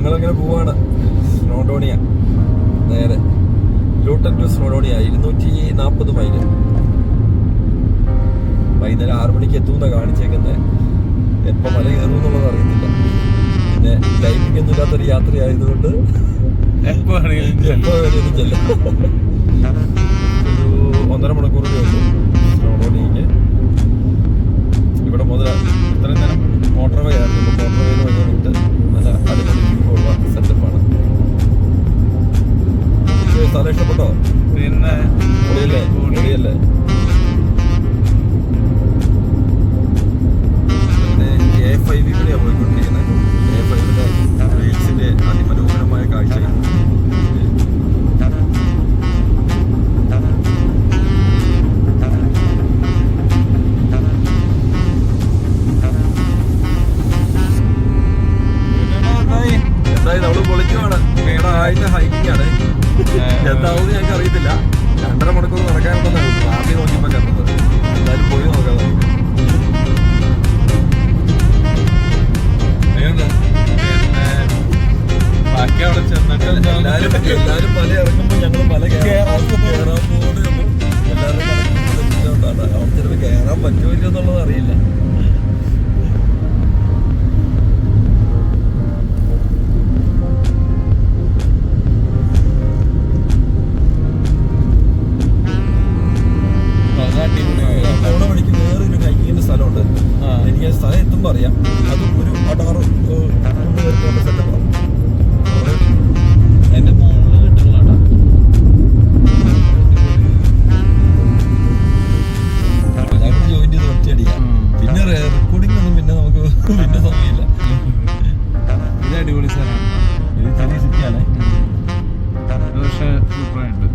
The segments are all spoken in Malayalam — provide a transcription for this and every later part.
ഞങ്ങളങ്ങനെ പോവാണ്. സ്നോഡോണിയ നേരെ ലൂട്ടൺ ടു സ്നോഡോണിയ 240 മൈല്. വൈകുന്നേരം 6 മണിക്ക് എത്തുമെന്ന കാണിച്ചേക്കുന്നത്. എപ്പോൾ മല കയറും എന്നുള്ളത് അറിയത്തില്ല. പിന്നെ ടൈമിംഗ് ഒന്നും ഇല്ലാത്തൊരു യാത്രയായതുകൊണ്ട് എപ്പോൾ വേണമെങ്കിലും ചെല്ലാം. ഒരു 1.5 മണിക്കൂറേ ഉള്ളൂ സ്നോഡോണിയക്ക്. ഇവിടെ മുതൽ ഇത്രയും നേരം മോട്ടോർവേ ആയിരുന്നു. മോട്ടോർവേയിൽ വഴി വിട്ട് നല്ല അടിപൊളി ഉള്ള സെറ്റപ്പാണ്. സ്ഥലം ഇഷ്ടപ്പെട്ടോ? പിന്നെ പൊളിയല്ലേ? പൊളിയല്ലേ? A5 കൂടെയാണ് പോയിക്കൊണ്ടിരിക്കുന്നത്. A5ന്റെ റീൽസിന്റെ അതിമനോഹരമായ കാഴ്ചകൾ. എന്തായാലും നമ്മള് പൊളിക്കുവാണ്. മേടായിട്ട് ഹൈക്കിംഗ് ആണ്. എന്താവും ഞങ്ങൾക്ക് അറിയത്തില്ല. 2.5 മണിക്കൂർ നടക്കാനുണ്ടെന്നാണ് ആദ്യം നോക്കിയപ്പോ കണ്ടത്. എന്തായാലും പോയി നോക്കാം. ബാക്കി അവിടെ ചെന്നിട്ട് എല്ലാരും മല ഇറങ്ങുമ്പോൾ ഞങ്ങൾ മല കയറാൻ പോകുന്നത് എല്ലാവരും അവിടെ ചിലപ്പോൾ കയറാൻ പറ്റുമോ ഇല്ല എന്നുള്ളത് അറിയില്ല. പോണ വഴിക്ക് വേറൊരു ഹൈക്കിങ്ങിന്റെ സ്ഥലമുണ്ട്. എനിക്ക് ആ സ്ഥലം എത്തുമ്പോൾ അറിയാം. അതും ഒരു 16 പേർക്കുള്ള സെറ്റപ്പാണ്. എന്റെ ഫോണില് കിട്ടുള്ള ജോയിൻ ചെയ്ത് ഒറ്റയടിക്കാം. പിന്നെ റെക്കോർഡിംഗ് ഒന്നും പിന്നെ നമുക്ക് പിന്നെ സമയമില്ല. ഇത് അടിപൊളി സ്ഥലമാണ്. ഇത് ചെറിയ സിറ്റിയാണ്. പക്ഷേ സൂപ്പറായിട്ട്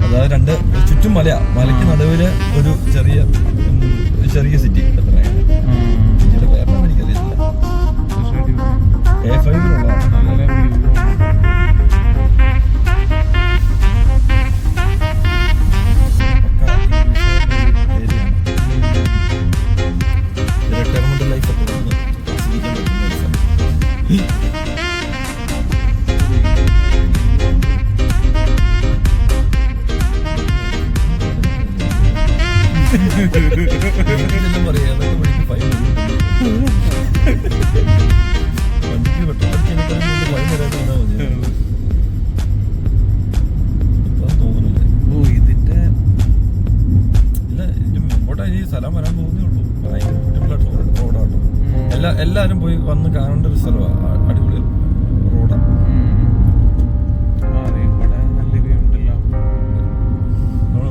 അതായത് ചുറ്റും മലയ്ക്ക് നടുവില് ഒരു ചെറിയ സിറ്റി. എത്രയാണ് ഇതിന്റെ പേരൊന്നും എനിക്കറിയത്തില്ല. A5-ലുള്ളതാണ്. റിട്ടയർമെന്റ് ലൈഫ് ഒക്കെ ഒന്ന് ആസ്വദിക്കാൻ പറ്റുന്ന ഒരു സ്ഥലം. പറയാ അതൊക്കെ വഴിക്ക് ഫൈൻ വണ്ടിക്ക് പെട്ടെന്ന് ഫൈൻ വരാതെ വന്നാൽ മതി. ഇപ്പം തോന്നുന്നില്ല. ഇതിന്റെ ഇല്ല, ഇതിന് മുമ്പോട്ട് ഇനി സ്ഥലം വരാൻ പോകുന്നേ ഉള്ളൂ. ഭയങ്കര ബ്യൂട്ടിഫുൾ റോഡാട്ടോ. എല്ലാവരും പോയി വന്ന് കാണേണ്ട ഒരു സ്ഥലമാണ്. അടിപൊളി റോഡാണ്.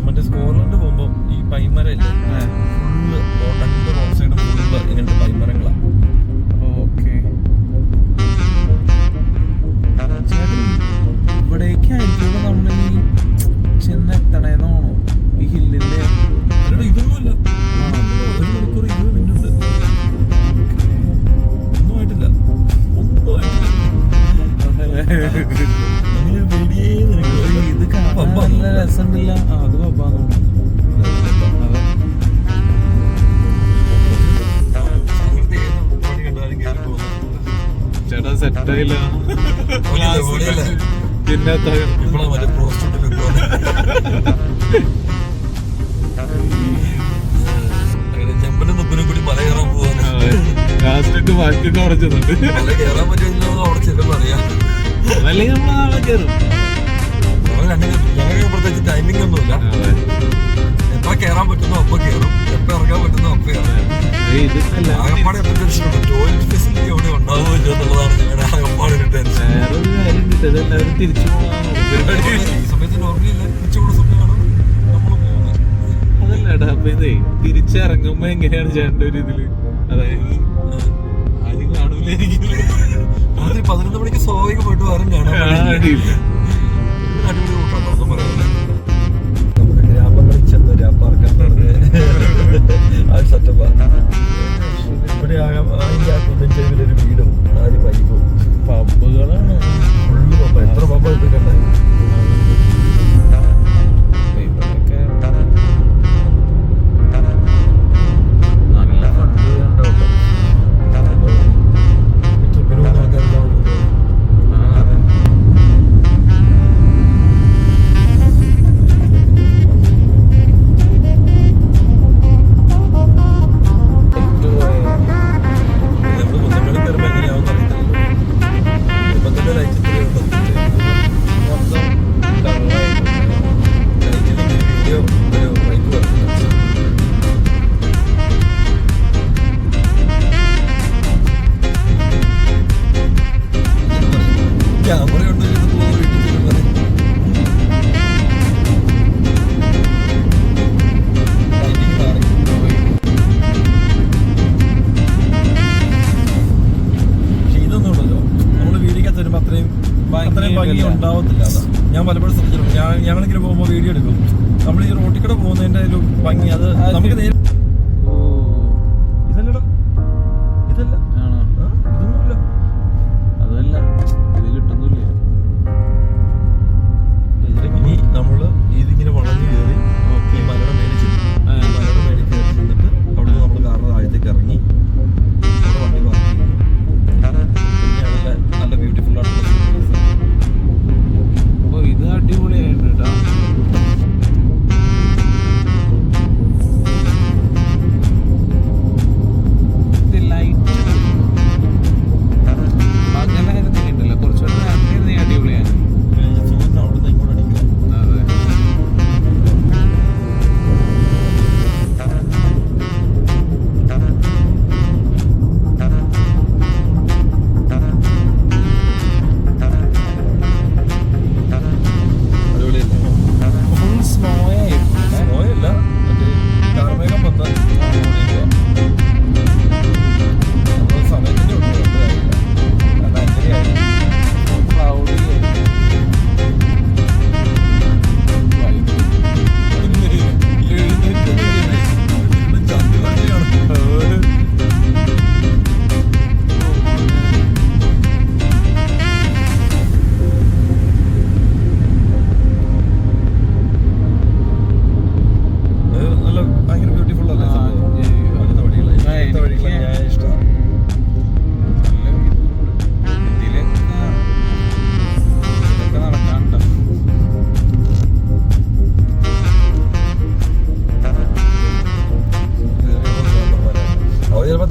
മറ്റേ സ്കോട്ട്ലൻഡ് പോകുമ്പോൾ ഈ പൈമരം ഇല്ലേ, ഫുള്ള് രണ്ട് റോഡ് സൈഡ് ഫുള്ള് ഇങ്ങനത്തെ പൈമരങ്ങളാണ്. ഓക്കെ, ഇവിടേക്കായിരിക്കും നമ്മൾ ഈ ചെന്നെത്തണേന്നാണോ ഈ ഹില്ലിന്റെ? ഇതൊന്നുമില്ല, 1 മണിക്കൂർ 20 മിനിറ്റ് ഉണ്ട്. ഒന്നും ആയിട്ടില്ല. ഇത് കാണാൻ നല്ല രസമുണ്ടല്ല. അത് പബ്ബാന്ന് ചേട്ടാ സെറ്റായില്ല. പിന്നെ ചെമ്പനും തുപ്പനും കൂടി മല കയറാൻ പോവാണ്. ലാസ്റ്റ് ബാക്കിയൊക്കെ അവിടെ ചെന്നിട്ട് മല കയറാൻ പറ്റുമെന്നോ അവിടെ ചെല്ലുമ്പോ അറിയാം. അല്ലെങ്കിൽ നമ്മൾ നാളെ കയറും. ഞങ്ങൾക്ക് പ്രത്യേകിച്ച് ടൈമിംഗ് ഒന്നുമില്ല. എപ്പോ കയറാൻ പറ്റുന്നോ അപ്പൊ കയറും, എപ്പോ ഇറങ്ങാൻ പറ്റുന്നോ അപ്പൊ ഇറങ്ങാം. ആകപ്പാടെ എത്ര ടെൻഷനുണ്ട്. ടോയ്ലറ്റ് ഫെസിലിറ്റി എവിടെ ഉണ്ടാവുമോ എന്നുള്ളതാണ് ഞങ്ങളുടെ ആകപ്പാടെ ഒരു ടെൻഷൻ. എല്ലാവരും തിരിച്ചു ഈ സമയത്ത് നോർമലി എല്ലാം തിരിച്ചുകൂടെ സമയമാണ് നമ്മൾ പോകുന്നത്. അതല്ലടാ, അപ്പൊ ഇതേ തിരിച്ചിറങ്ങുമ്പോ എങ്ങനെയാണ് ചെയ്യേണ്ട ഒരു ഇതില്? അതായത് ആരും കാണൂലായിരിക്കും. രാത്രി 11 മണിക്ക് സ്വാഭാവികമായിട്ടും ആരും കാണാൻ അടിപൊളി റൂട്ടാണോ പറയാ. നമ്മുടെ ഗ്രാമങ്ങളിൽ ചെന്ന് രാപ്പാർക്കാൻ പറഞ്ഞ് ആ സെറ്റപ്പാണ്. ഇവിടെ അതിൻ്റെ ആ കുന്നിൻ ചെരുവിലൊരു വീടും 4 ബൈക്കും പബ്ബുകളാണ് ഫുള്ള് പബ്ബ്. എത്ര പബ്ബ് എടുത്തിട്ടുണ്ടേ. നല്ല ഫണ്ട് കണ്ടോട്ടോ. ട്രിപ്പിന് പോകുന്ന ആൾക്കാരെല്ലാം ഭംഗി ഉണ്ടാവത്തില്ല. അതാ ഞാൻ പലപ്പോഴും ശ്രദ്ധിച്ചിട്ടുണ്ട്. ഞങ്ങളിങ്ങനെ പോകുമ്പോൾ വീഡിയോ എടുക്കും. നമ്മൾ ഈ റോട്ടിൽ കൂടെ പോകുന്നതിന്റെ ഒരു ഭംഗി അത് നമുക്ക് ഇതല്ലടാ, ഇതല്ല, ഇതൊന്നുമില്ല, അതല്ല ഇത് കിട്ടുന്നില്ല. ഇനി നമ്മള് ഇതിങ്ങനെ വളഞ്ഞു കയറി ഈ മലയുടെ മേലെ മലയുടെ മേലെ കയറി ചെന്നിട്ട് അവിടെ നിന്ന് നമ്മൾ കാറിന് താഴത്തേക്ക് ഇറങ്ങി അവിടെ വണ്ടി പാർക്ക് ചെയ്യും. നല്ല ബ്യൂട്ടിഫുൾ ആയിട്ടുള്ള ഇത് അടിപൊളിയായിട്ട് കേട്ടോ.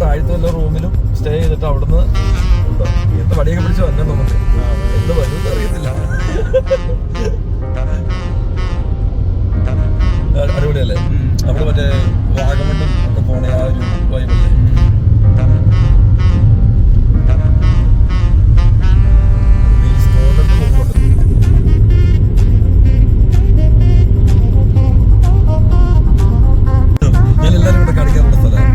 താഴത്തെ വല്ല റൂമിലും സ്റ്റേ ചെയ്തിട്ട് അവിടുന്ന് എന്ത് വടിയൊക്കെ പിടിച്ച് വന്നെ നമുക്ക് എന്ത് വരുമെന്ന് അറിയത്തില്ല. അടിപൊളിയല്ലേ? നമ്മള് മറ്റേ വാഗമണ്ണും ഒക്കെ പോണ ആ ഒരു വൈബല്ലേ? ഞാൻ എല്ലാരും കൂടെ കാണിക്കാറുള്ള സ്ഥലമാണ്.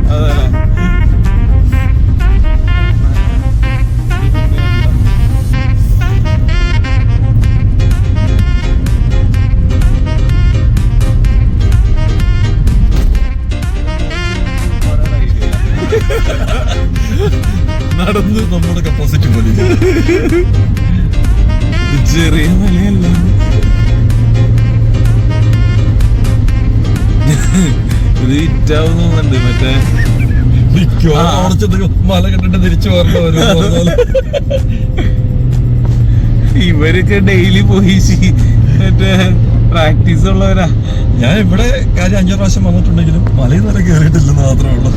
നടന്ന് നമ്മുടെ കപ്പാസിറ്റി പോലെ ചെറിയ മലയല്ല. ഇത് ഇറ്റാവുന്നുണ്ട് മറ്റേ മല കണ്ടിട്ട് തിരിച്ചു പറഞ്ഞ ഇവരൊക്കെ ഡെയിലി പോയി മറ്റേ പ്രാക്ടീസ് ഉള്ളവരാ. ഞാൻ ഇവിടെ കാര്യം 5 പ്രാവശ്യം വന്നിട്ടുണ്ടെങ്കിലും മലയിൽ നില കയറിയിട്ടില്ലെന്ന് മാത്രമേ ഉള്ളൂ.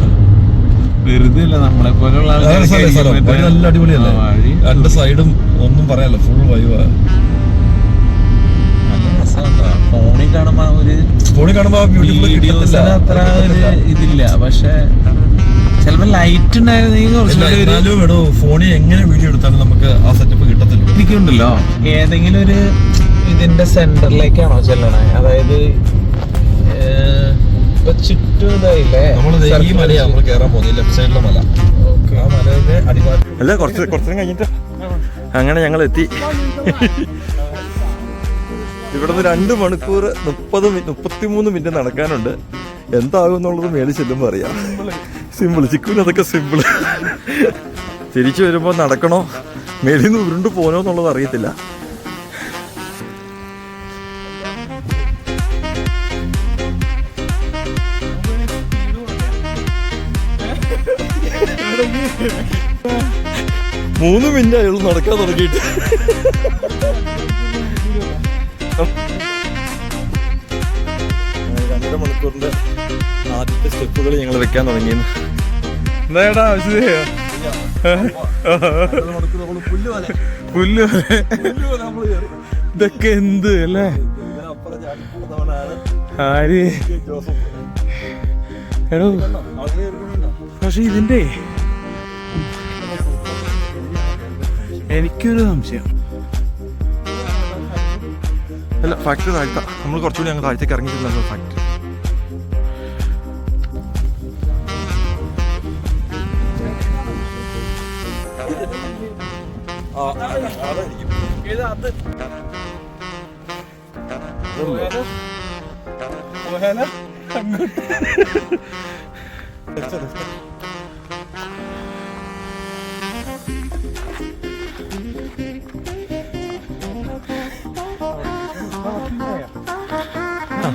വെറുതെ അല്ല, നമ്മളെ പോലുള്ള നല്ല അടിപൊളിയല്ലേ? രണ്ട് സൈഡും ഒന്നും പറയാലോ, ഫുൾ വൈവാ. ഫോണിൽ കാണുമ്പോ അത്ര ഇതില്ല, പക്ഷെ ചിലപ്പോ ലൈറ്റ് ഉണ്ടായിരുന്നെങ്കിൽ ഫോണിൽ എങ്ങനെ വീഡിയോ എടുത്താലും നമുക്ക് ആ സെറ്റപ്പ് കിട്ടത്തില്ല. എനിക്കുണ്ടല്ലോ ഏതെങ്കിലും ഒരു ഇതിന്റെ സെന്ററിലേക്കാണോ ചെല്ലണേ? അതായത് ചുറ്റും ഇതായില്ലേ, ഈ മലയാ നമ്മൾ കേറാൻ പോകുന്നത്, ലെഫ്റ്റ് സൈഡിലെ മല. ആ മലയുടെ അടിവാരം അല്ല, കുറച്ചു കഴിഞ്ഞിട്ട് അങ്ങനെ ഞങ്ങൾ എത്തി. ഇവിടുന്ന് 2 മണിക്കൂർ 33 മിനിറ്റ് നടക്കാനുണ്ട്. എന്താകും എന്നുള്ളത് മേളിൽ ചെല്ലുമ്പോൾ അറിയാം. സിമ്പിൾ ചിക്കുവിന് അതൊക്കെ സിമ്പിൾ. തിരിച്ചു വരുമ്പോൾ നടക്കണോ മേളിൽ നിന്ന് ഉരുണ്ട് പോനോ എന്നുള്ളത് അറിയത്തില്ല. മൂന്ന് മിനിറ്റ് ആയുള്ളൂ നടക്കാൻ തുടങ്ങിയിട്ട്. 2.5 മണിക്കൂറിന്റെ ആദ്യത്തെ സ്റ്റെപ്പുകൾ ഞങ്ങൾ വെക്കാൻ തുടങ്ങിയെന്ന്. എന്താ ആവശ്യം? പുല്ല് ഇതൊക്കെ എന്ത് അല്ലേ? ആര് എടോ, പക്ഷെ ഇതിന്റെ എനിക്കൊരു സംശയം. അല്ല, ഫാക്ടറി താഴ്ത്ത, നമ്മൾ കുറച്ചുകൂടി ഞങ്ങൾ താഴത്തേക്ക് ഇറങ്ങിയിട്ടുണ്ടല്ലോ ഫാക്ടറി.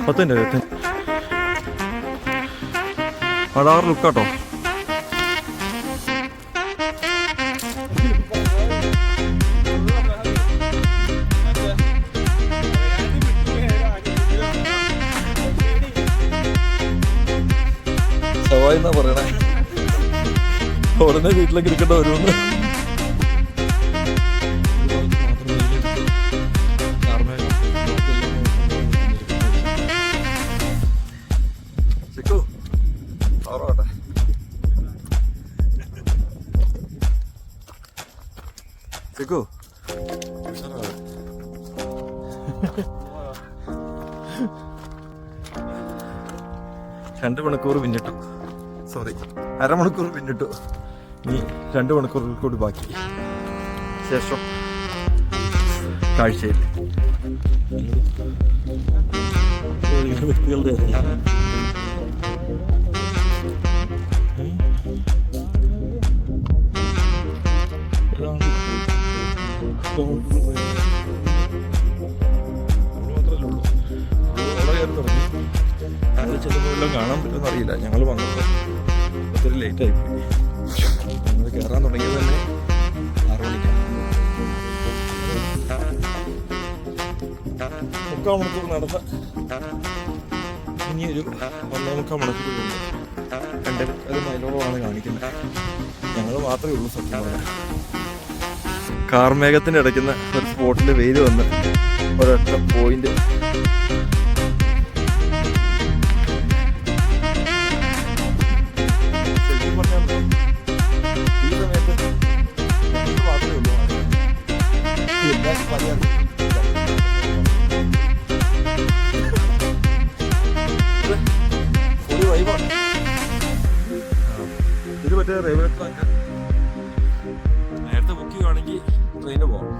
പത്തിൻ്റെ അടാറ് ലുക്കാട്ടോ. സവായി എന്നാ പറയണേ, ഉടനെ വീട്ടിലേക്ക് എടുക്കേണ്ട വരുമെന്ന്. ചിക്കു 2 മണിക്കൂർ പിന്നിട്ടു, സോറി 1/2 മണിക്കൂർ പിന്നിട്ടു. ഇനി 2 മണിക്കൂറിൽ കൂടി ബാക്കി, ശേഷം കാഴ്ചയിൽ വ്യക്തികളുടെ ചിലപ്പോഴെല്ലാം കാണാൻ പറ്റുമെന്ന് അറിയില്ല. ഞങ്ങൾ വന്നപ്പോൾ ഒത്തിരി ലേറ്റായി പോയി. ഞങ്ങൾ കയറാൻ തുടങ്ങിയത് തന്നെ 6 മണിക്കാണ്. 3/4 മണിക്കൂർ നടന്ന ഇനിയൊരു 1.25 മണിക്കൂർ കൊണ്ട് 2 മൈലോളമാണ് കാണിക്കുന്നത്. ഞങ്ങൾ മാത്രമേ ഉള്ളൂ സത്യം പറഞ്ഞാൽ. കാർമേഘത്തിൻ്റെ ഇടയ്ക്കുന്ന ഒരു സ്പോട്ടിൽ വെയിൽ വന്ന് ഒരൊറ്റ പോയിന്റ് ശരിക്കും പറഞ്ഞാൽ ഈ സമയത്ത് മാത്രമേ ഉള്ളൂ. ഒരു വൈബാണ് ഇത്. മറ്റേ റെയിൽവേ ട്രാക്ക് നേരത്തെ ബുക്ക് ചെയ്യുവാണെങ്കിൽ ട്രെയിന് പോകാം.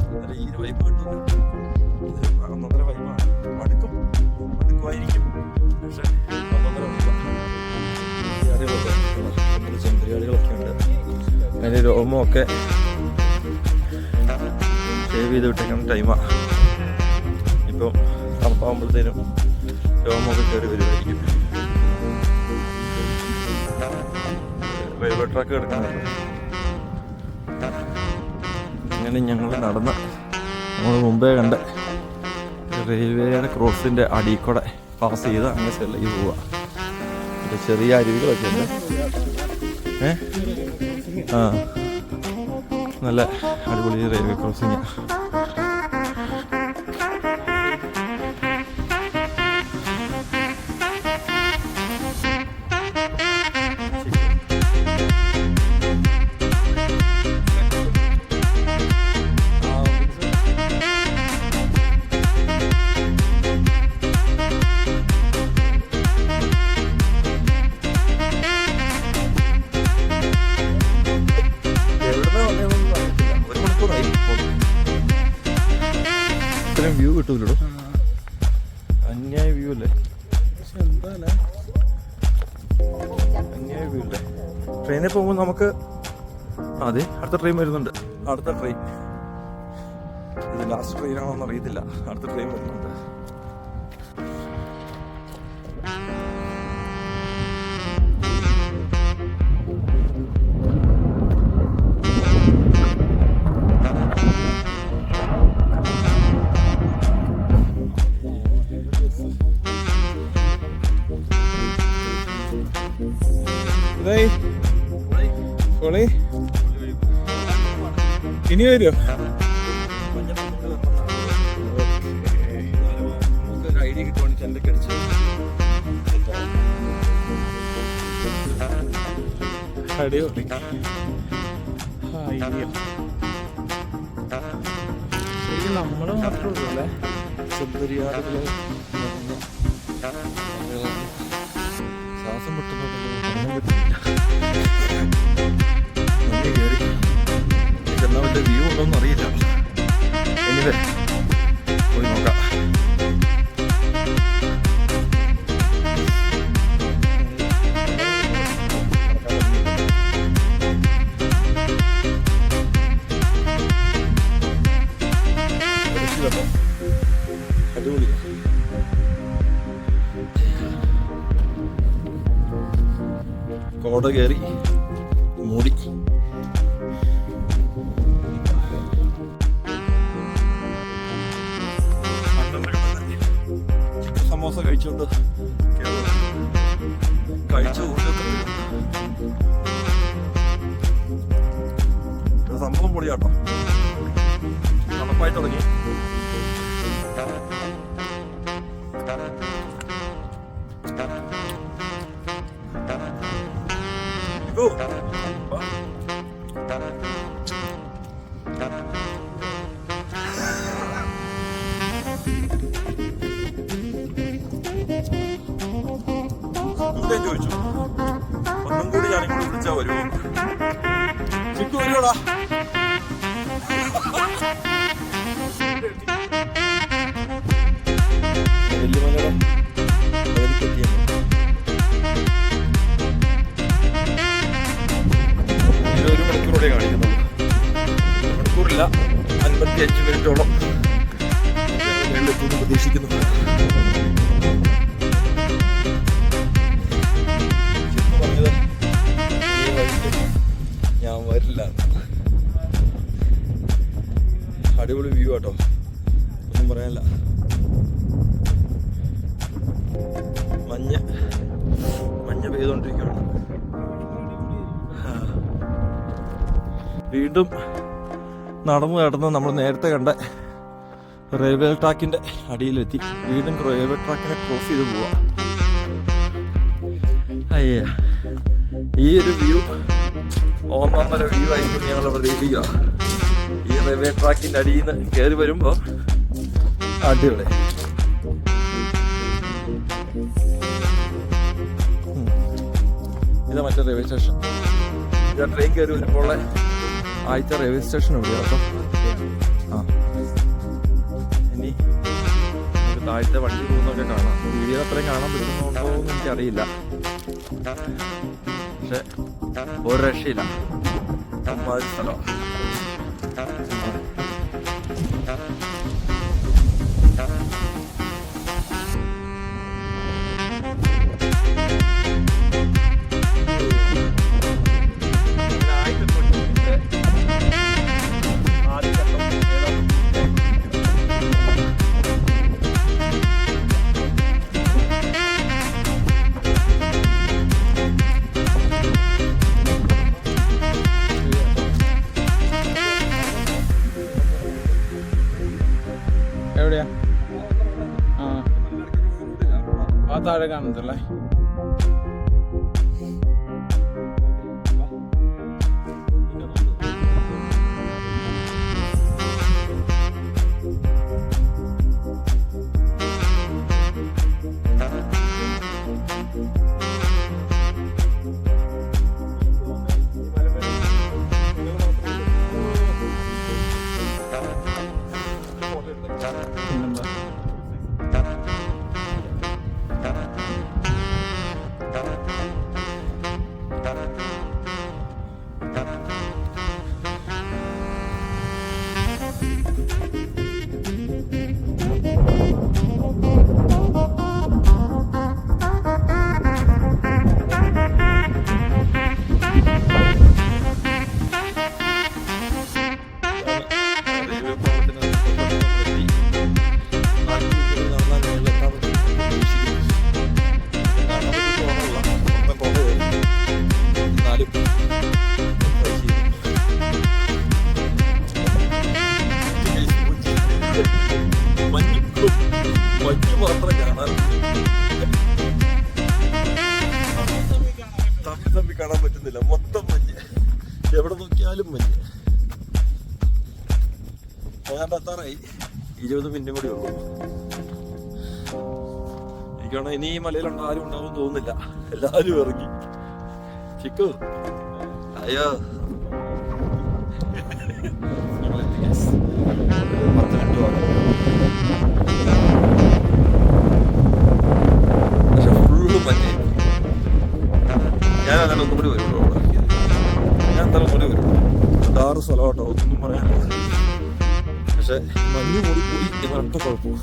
അന്നേരം ഈ ഒരു വൈബ് കിട്ടുന്നു. ഇത് ഒന്നൊന്നര വൈബാണ്. മടുക്കുമായിരിക്കും, പക്ഷെ ഒന്നൊന്നര വൈബാണ്. ചെമ്പരിയാടികളൊക്കെ ഉണ്ട്. അതിൻ്റെ രോമമൊക്കെ ഷേവ് ചെയ്ത് വിട്ടേക്കുന്ന ടൈമാണ്. ഇപ്പം തണുപ്പാകുമ്പോഴത്തേനും രോമമൊക്കെ കയറി വരുമായിരിക്കും. റെയിൽവേ ട്രാക്ക് കിടക്കുന്നുണ്ട്. അങ്ങനെ ഞങ്ങൾ നടന്ന് നമ്മൾ മുമ്പേ കണ്ട റെയിൽവേയുടെ ക്രോസിൻ്റെ അടിയിൽ കൂടെ പാസ് ചെയ്ത് അങ്ങനെ സെല്ലേക്ക് പോവുക. പിന്നെ ചെറിയ അരുവികളൊക്കെ ഉണ്ട്. നല്ല അടിപൊളി റെയിൽവേ ക്രോസിങ്. ഇത്രയും വ്യൂ കിട്ടൂല്ലോ. അന്യായ വ്യൂ അല്ലേ, അന്യായ വ്യൂ അല്ലേ. ട്രെയിനിൽ പോകുമ്പോൾ നമുക്ക് അതെ അടുത്ത ട്രെയിൻ വരുന്നുണ്ട്. അടുത്ത ട്രെയിൻ ഇത് ലാസ്റ്റ് ട്രെയിനാണോന്ന് അറിയത്തില്ല. അടുത്ത ട്രെയിൻ വരുന്നുണ്ട്. ഇനി വരുമോ? ഐഡിയ കിട്ടുവാണെങ്കിൽ ചെണ്ടൊക്കെ അടിച്ച് അടിപൊളി. നമ്മള് മാത്രമേ ഉള്ളൂ അല്ലേ സുന്ദരിയാടുകള്. ശ്വാസം മുട്ടുന്നുണ്ടല്ലോ. കയറി ചെന്നാൽ വലിയ വ്യൂ ഉണ്ടോന്ന് അറിയില്ല. കോട കയറി മൂടി. സമോസ കഴിച്ചോണ്ട് കഴിച്ച സംഭവം പൊളിയാട്ടോ. തണുപ്പായി തുടങ്ങി. ചോദിച്ചു ഒന്നും കൂടി ഞാനിങ്ങോട്ട് വിളിച്ചാ വരുമോ? ചിക്കു വരുവോടാ? വെല്ലുമലയുടെ ഒരു മണിക്കൂറോടെ കാണിക്കുന്നുള്ളൂ. മണിക്കൂറില്ല, 55 മിനിറ്റോളം വെള്ളെത്തുമെന്ന് പ്രതീക്ഷിക്കുന്നു. ഞാൻ വരില്ല. അടിപൊളി വ്യൂ ആട്ടോ, ഒന്നും പറയാനില്ല. മഞ്ഞ പെയ്തുകൊണ്ടിരിക്കുകയാണ്. വീണ്ടും നടന്ന് നമ്മൾ നേരത്തെ കണ്ട റെയിൽവേ ട്രാക്കിന്റെ അടിയിലെത്തി. വീണ്ടും റെയിൽവേ ട്രാക്കിനെ ക്രോസ് ചെയ്ത് പോവാ. അയ്യ, ഈ ഒരു വ്യൂ ഒന്നൊന്നര വ്യൂ ആയിരിക്കും ഞങ്ങൾ പ്രതീക്ഷിക്കുക. ഈ റെയിൽവേ ട്രാക്കിന്റെ അടിയിൽ നിന്ന് കയറി വരുമ്പോ അടിപൊളി. ഇതാ മറ്റേ റെയിൽവേ സ്റ്റേഷൻ. ഇതാ ട്രെയിൻ കയറി വരുമ്പോൾ ആദ്യത്തെ റെയിൽവേ സ്റ്റേഷൻ എവിടെയാ കേട്ടോ. ആ, ഇനി നമുക്ക് താഴത്തെ വണ്ടി പോകുന്നൊക്കെ കാണാം. വീഡിയോ അത്രയും കാണാൻ പറ്റുന്നുണ്ടോ എന്ന് എനിക്കറിയില്ല, പക്ഷെ ഒരു രക്ഷയില്ല. സ്ഥലം എവിടെയാ? ആ താഴെ കാണുന്നതല്ലേ? മഞ്ഞ് മാത്രം കാണാൻ തമ്പി കാണാൻ പറ്റുന്നില്ല. മൊത്തം മഞ്ഞ്, എവിടെ നോക്കിയാലും മഞ്ഞ്. ഏതാണ്ട് എത്താറായി. 20 മിനിറ്റും കൂടി ഉള്ളൂ. എനിക്കാണ് ഇനി ഈ മലയിലുണ്ട് ആരും ഉണ്ടാവും തോന്നുന്നില്ല. എല്ലാരും ഇറങ്ങി. ചിക്കു അയ്യോ, 10 മിനിറ്റ് ആകും. പക്ഷെ ഫുള്ള് മഞ്ഞ്. ഞാൻ അങ്ങനെ ഒന്നും കൂടി വരുള്ളൂ. ഞാൻ എന്തായാലും കൂടി വരും. 6 സ്ഥലം കേട്ടോ, ഒന്നും പറയാനില്ല. പക്ഷെ മഞ്ഞ് കൂടി എന്നൊട്ട കുഴപ്പം.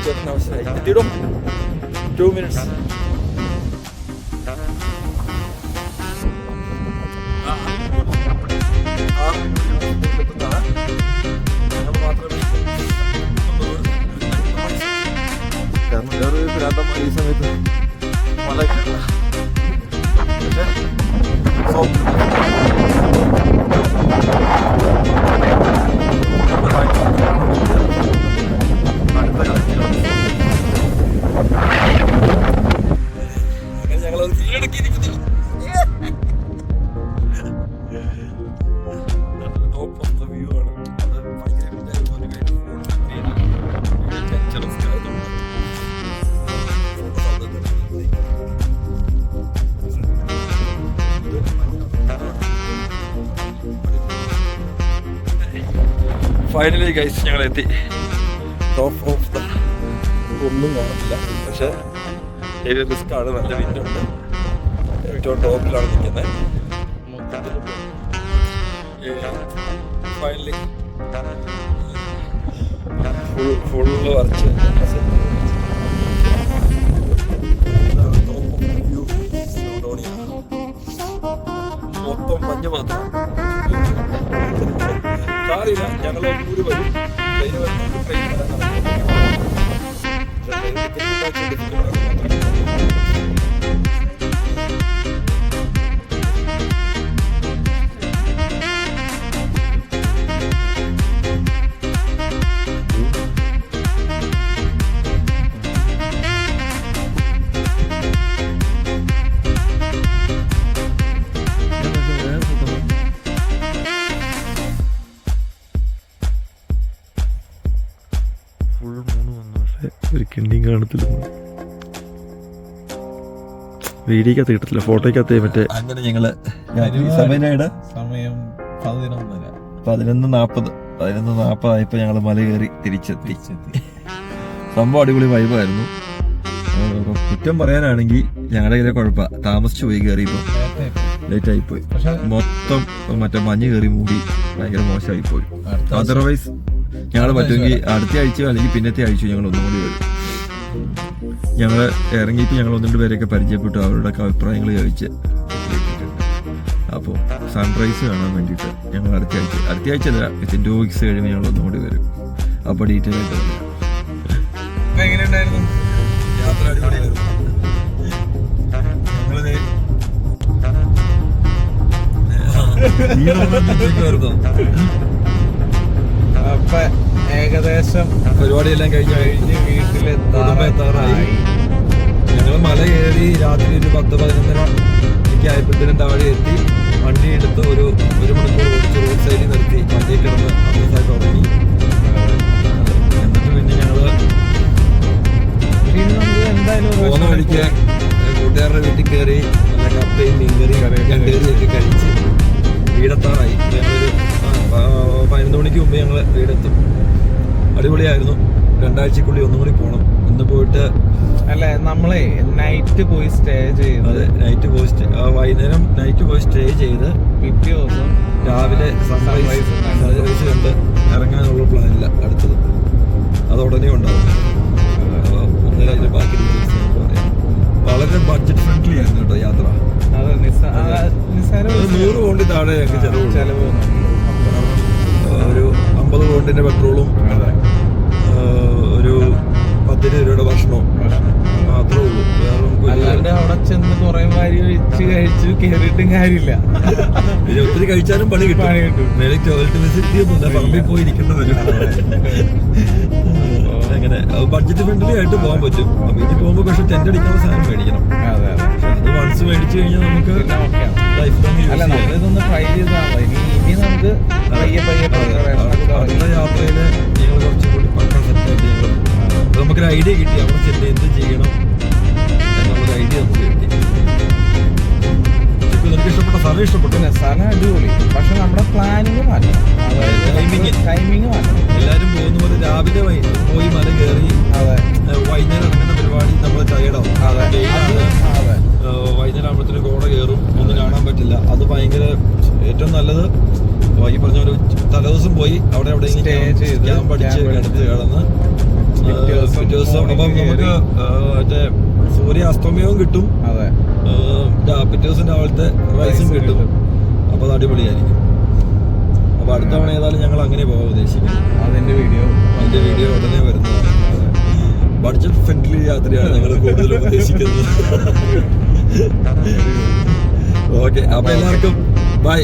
ചേട്ടൻ അവസരമായി എത്തിയിടും 2 minutes. കാരണം വേറെ ഭ്രാന്തമായ ഈ സമയത്ത് മല അങ്ങനെ ഞങ്ങളത് കീഴടക്കിയിരിക്കുന്നു. ടോപ്പ് ഓഫ് ദ വ്യൂ ആണ്. അത് ഭയങ്കര ഫൈനലി ഗൈസ് ഞങ്ങൾ എത്തി. ടോപ്പ് ഓഫ് ദ ഒന്നും കാണത്തില്ല, പക്ഷെ ഏരിയ റിസ്ക് ആണ്. നല്ല വിൻഡുണ്ട്. ഏറ്റവും ടോപ്പിലാണ് നിൽക്കുന്നത്. ഫൈനലി ഫുള്ള് വരച്ച് മൊത്തം മഞ്ഞ് മാത്രം. സാറില്ല, ഞങ്ങൾ ഊര് വരും. ട്രെയിൻ വരുന്നുണ്ട്. ട്രെയിൻ ഫുൾ മൂന്ന് വന്നു, പക്ഷെ ഒരു കിണ്ടിയും കാണത്തില്ല. വീഡിയോക്കകത്ത് കിട്ടത്തില്ല, ഫോട്ടോയ്ക്കകത്ത് മറ്റേ. അങ്ങനെ ഞങ്ങള് സമയനായിട്ട് സമയം 11:40 ആയപ്പോ ഞങ്ങള് മല കയറി തിരിച്ചെത്തി. സംഭവം അടിപൊളി വൈബായിരുന്നു. കുറ്റം പറയാനാണെങ്കിൽ ഞങ്ങളുടെ കയ്യിലെ കുഴപ്പ താമസിച്ചു പോയി. കയറിയപ്പോ ലേറ്റ് ആയിപ്പോയി. മൊത്തം മറ്റേ മഞ്ഞ് കയറി മൂടി ഭയങ്കര മോശമായിപ്പോയി. അതർവൈസ് ഞങ്ങൾ പറ്റുമെങ്കിൽ അടുത്ത ആഴ്ച അല്ലെങ്കിൽ പിന്നത്തെ ആഴ്ച ഞങ്ങൾ ഒന്നും കൂടി വരും. ഞങ്ങൾ ഇറങ്ങിയിട്ട് ഞങ്ങൾ 1-2 പേരെയൊക്കെ പരിചയപ്പെട്ടു. അവരുടെ അഭിപ്രായങ്ങൾ ചോദിച്ച് അപ്പോൾ സൺറൈസ് കാണാൻ വേണ്ടിയിട്ട് ഞങ്ങൾ അടുത്ത ആഴ്ച അല്ല, വിത്തിൻ 2 weeks കഴിയുമ്പോൾ ഞങ്ങൾ ഒന്നും കൂടി വരും. അപ്പോൾ ഡീറ്റെയിൽ ആയിട്ട് പറയാം. എങ്ങനെയുണ്ടായിരുന്നു യാത്ര? അടിപൊളിയായിരുന്നു. അപ്പൊ ഏകദേശം പരിപാടിയെല്ലാം കഴിഞ്ഞ് വീട്ടിലെത്താറായി. ഞങ്ങൾ മല കയറി രാത്രി ഒരു 10-11 ആയപ്പോഴത്തേനും താഴെ എത്തി. വണ്ടി എടുത്ത് ഒരു മണിക്കൂർ ഓടിച്ച് റോഡ് സൈഡിൽ നിർത്തി വണ്ടി കിടന്ന് അന്നസായിട്ട് ഉറങ്ങി. എന്നിട്ട് പിന്നെ ഞങ്ങള് പോകുന്ന വഴിക്ക് കൂട്ടുകാരുടെ വീട്ടിൽ കയറി നല്ല കപ്പയും മീൻകറി കറിയൊക്കെ കഴിച്ച് വീടെത്താറായി. ഞങ്ങളൊരു 11 മണിക്ക് മുമ്പ് ഞങ്ങൾ വീടെത്തും. അടിപൊളിയായിരുന്നു. 2 ആഴ്ചക്കുള്ളിൽ ഒന്നും കൂടി പോകണം. ഇന്ന് പോയിട്ട് അല്ലെ നമ്മളെ നൈറ്റ് പോയി സ്റ്റേ ചെയ്ത്. അതെ, നൈറ്റ് പോയി വൈകുന്നേരം നൈറ്റ് പോയി സ്റ്റേ ചെയ്ത് പിറ്റേ ദിവസം രാവിലെ സൺറൈസ് കണ്ട് ഇറങ്ങാനുള്ള പ്ലാനില്ല. അടുത്തത് അത് ഉടനെ ഉണ്ടാവും. ഒന്നര അതിന്റെ ബാക്കി ഡീറ്റെയിൽസ് നമുക്ക് പറയാം. വളരെ ബഡ്ജറ്റ് ഫ്രണ്ട്ലി ആയിരുന്നു കേട്ടോ യാത്ര. 100 പൗണ്ട് താഴെ ഞങ്ങൾക്ക് ചെലവ്. ഒരു 50 പൗണ്ടിന്റെ പെട്രോളും ഒരു 10 രൂപയുടെ ഭക്ഷണവും മാത്രമേ ഉള്ളൂ. അല്ലാണ്ട് അവിടെ ചെന്ന് കുറെ വാരി വെച്ച് കഴിച്ചു കയറിയിട്ടും കാര്യമില്ല. പിന്നെ ഒത്തിരി കഴിച്ചാലും പണി കിട്ടും. മേലെ ടോയ്ലറ്റ് ഫെസിലിറ്റി ഒന്നുമില്ല, പറമ്പിൽ പോയി ഇരിക്കേണ്ട വരും. അങ്ങനെ ബഡ്ജറ്റ് ഫ്രണ്ട്ലി ആയിട്ട് പോകാൻ പറ്റും. ഇനി പോകുമ്പോൾ പക്ഷെ ടെന്റ് അടിക്കാനുള്ള സാധനം മേടിക്കണം. അത് വൺസ് മേടിച്ചു കഴിഞ്ഞാൽ നമുക്ക് ലൈഫ് ലോങ് ഇതൊന്ന് ട്രൈ ചെയ്താൽ ഇനി നമുക്ക് അടുത്ത യാത്രയിൽ ഞങ്ങൾ കുറച്ചും കൂടി പക്ക സെറ്റായിട്ട് ഞങ്ങൾ നമുക്കൊരു ഐഡിയ കിട്ടി. അവിടെ ചെന്ന് എന്ത് ചെയ്യണം എന്നുള്ളൊരു ഐഡിയ നമുക്ക് കിട്ടി. നിനക്ക് ഇഷ്ടപ്പെട്ട സ്ഥലം ഇഷ്ടപ്പെട്ടു? സ്ഥലം അടിപൊളി, പക്ഷെ നമ്മുടെ പ്ലാനിങ് മാറ്റണം. അതായത് ടൈമിങ് മാറ്റണം. എല്ലാവരും പോകുന്ന പോലെ രാവിലെ പോയി മല കയറി വൈകുന്നേരം ഇറങ്ങുന്ന പരിപാടി നമ്മൾ ടയേർഡാവും. വൈകുന്നേരം ആകുമ്പോഴത്തേനും കോട കയറും, ഒന്നും കാണാൻ പറ്റില്ല. അത് ഭയങ്കര ഏറ്റവും നല്ലത് ഈ പറഞ്ഞ ഒരു തലേദിവസം പോയി അവിടെ ക്യാമ്പ് അടിച്ച് കിടന്ന് പിറ്റേ ദിവസം അപ്പം നമുക്ക് മറ്റേ സൂര്യാസ്തമയവും കിട്ടും. അതെ, പിറ്റേ ദിവസം രാവിലത്തെ റൈസും കിട്ടും. അപ്പൊ അത് അടിപൊളിയായിരിക്കും. അപ്പൊ അടുത്ത തവണ ഏതായാലും ഞങ്ങൾ അങ്ങനെ പോകാൻ ഉദ്ദേശിക്കുന്നത്. അതിന്റെ വീഡിയോ ഉടനെ വരുന്നതാണ്. ബഡ്ജറ്റ് ഫ്രണ്ട്ലി യാത്രയാണ് ഞങ്ങൾ കൂടുതലും ഉദ്ദേശിക്കുന്നത്. ഓക്കെ, അപ്പൊ എല്ലാവർക്കും ബൈ.